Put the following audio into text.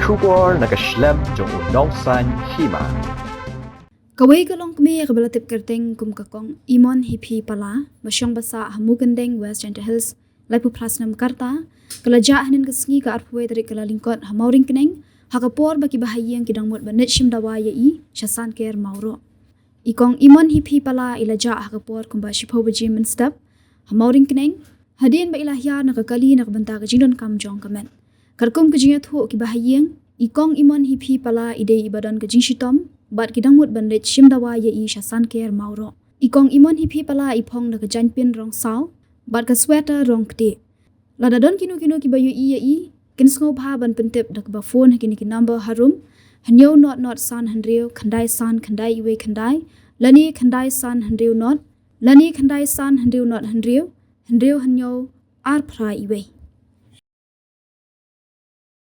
Shubor nakaslem jong unongsan Hima. Kawai ka Longkmie ka balatip kerteng kum kakong imon hipi pala masyong basa Mawryngkneng West Gentle Hills Laipu Plasnam Karta kalaja hanin kesengi ka arpwe dari kala lingkot Mawryngkneng hakapor baki bahayang kidangmut banit Shim Dawai i Sanker Mawroh. Ikong imon hipi pala ilaja hakapor kumba shipo bajim menstep Mawryngkneng hadin ba ilahya nakakali nakabanta ka jingdon kamjong kamen. Karkum kejingat ho ki bahayang ikong imon hipi pala ide ibadan kejing shitom bat kidangmut bandit Shim Dawai i Sanker Mawroh. Ikong imon hipi pala ipong na kejanpin rong saw bat ka sweater rong kete. Ladadon kinu ki bayu i kinsngo bha ban pentip dak ba phone hakini ki number harum hanyo not san handriu khandai san khandai iwe khandai lani khandai san handriu not lani khandai san handriu not handriu hanyo ar phra iwe.